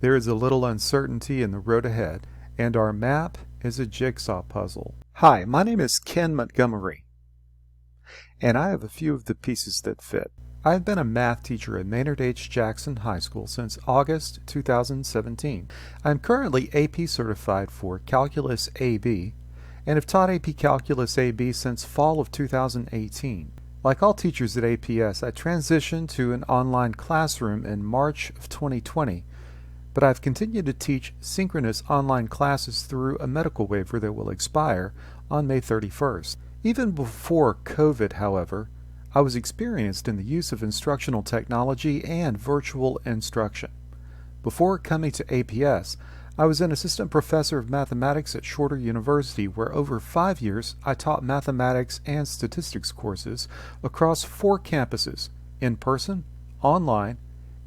There is a little uncertainty in the road ahead, and our map is a jigsaw puzzle. Hi, my name is Ken Montgomery, and I have a few of the pieces that fit. I have been a math teacher at Maynard H. Jackson High School since August 2017. I am currently AP certified for Calculus AB, and have taught AP Calculus AB since fall of 2018. Like all teachers at APS, I transitioned to an online classroom in March of 2020, but I've continued to teach synchronous online classes through a medical waiver that will expire on May 31st. Even before COVID, however, I was experienced in the use of instructional technology and virtual instruction. Before coming to APS, I was an assistant professor of mathematics at Shorter University, where over 5 years I taught mathematics and statistics courses across 4 campuses, in person, online,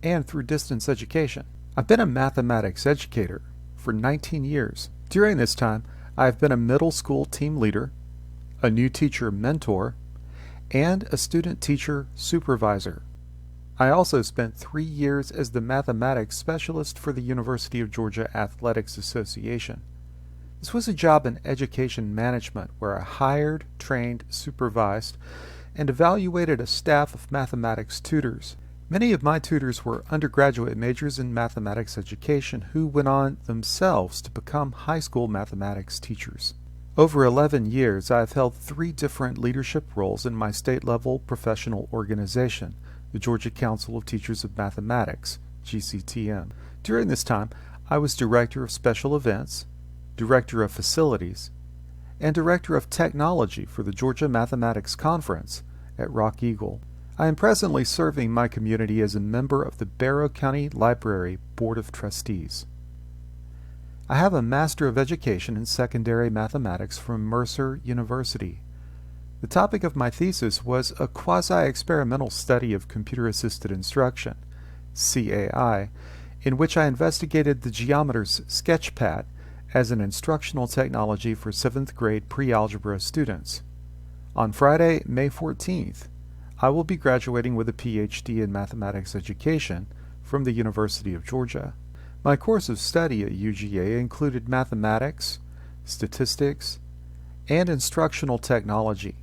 and through distance education. I've been a mathematics educator for 19 years. During this time, I have been a middle school team leader, a new teacher mentor, and a student teacher supervisor. I also spent 3 years as the mathematics specialist for the University of Georgia Athletics Association. This was a job in education management where I hired, trained, supervised, and evaluated a staff of mathematics tutors. Many of my tutors were undergraduate majors in mathematics education who went on themselves to become high school mathematics teachers. Over 11 years, I have held 3 different leadership roles in my state-level professional organization, the Georgia Council of Teachers of Mathematics, GCTM. During this time, I was Director of Special Events, Director of Facilities, and Director of Technology for the Georgia Mathematics Conference at Rock Eagle. I am presently serving my community as a member of the Barrow County Library Board of Trustees. I have a Master of Education in Secondary Mathematics from Mercer University. The topic of my thesis was a quasi-experimental study of computer-assisted instruction, CAI, in which I investigated the geometer's sketchpad as an instructional technology for 7th grade pre-algebra students. On Friday, May 14th, I will be graduating with a PhD in mathematics education from the University of Georgia. My course of study at UGA included mathematics, statistics, and instructional technology,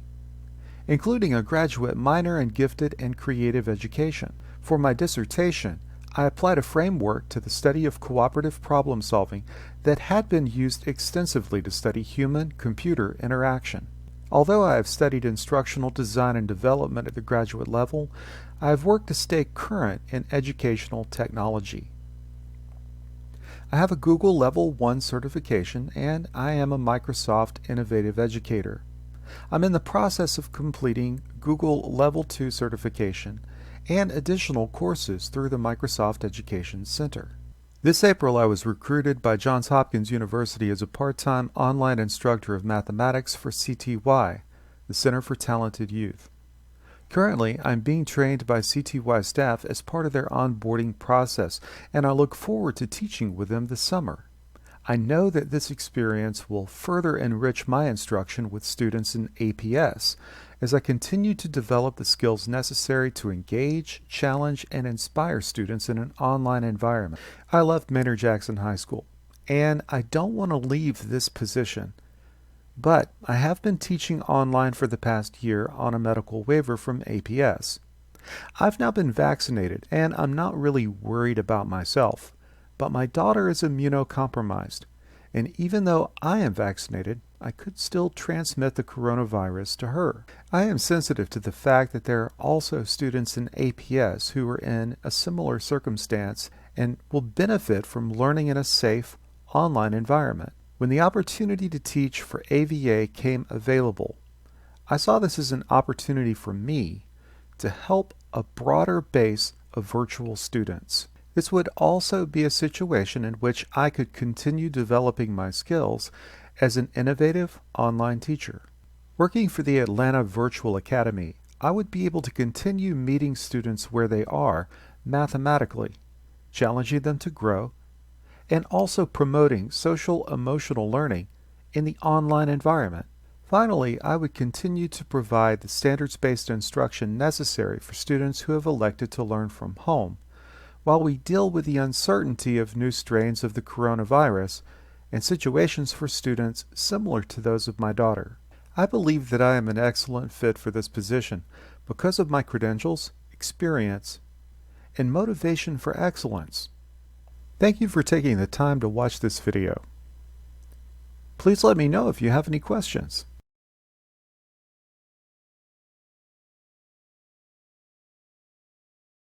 including a graduate minor in gifted and creative education. For my dissertation, I applied a framework to the study of cooperative problem solving that had been used extensively to study human-computer interaction. Although I have studied instructional design and development at the graduate level, I have worked to stay current in educational technology. I have a Google Level 1 certification, and I am a Microsoft Innovative Educator. I'm in the process of completing Google Level 2 certification and additional courses through the Microsoft Education Center. This April, I was recruited by Johns Hopkins University as a part-time online instructor of mathematics for CTY, the Center for Talented Youth. Currently, I'm being trained by CTY staff as part of their onboarding process, and I look forward to teaching with them this summer. I know that this experience will further enrich my instruction with students in APS as I continue to develop the skills necessary to engage, challenge, and inspire students in an online environment. I left Maynard Jackson High School, and I don't want to leave this position, but I have been teaching online for the past year on a medical waiver from APS. I've now been vaccinated, and I'm not really worried about myself. But my daughter is immunocompromised, and even though I am vaccinated, I could still transmit the coronavirus to her. I am sensitive to the fact that there are also students in APS who are in a similar circumstance and will benefit from learning in a safe, online environment. When the opportunity to teach for AVA came available, I saw this as an opportunity for me to help a broader base of virtual students. This would also be a situation in which I could continue developing my skills as an innovative online teacher. Working for the Atlanta Virtual Academy, I would be able to continue meeting students where they are mathematically, challenging them to grow, and also promoting social-emotional learning in the online environment. Finally, I would continue to provide the standards-based instruction necessary for students who have elected to learn from home, while we deal with the uncertainty of new strains of the coronavirus and situations for students similar to those of my daughter. I believe that I am an excellent fit for this position because of my credentials, experience, and motivation for excellence. Thank you for taking the time to watch this video. Please let me know if you have any questions.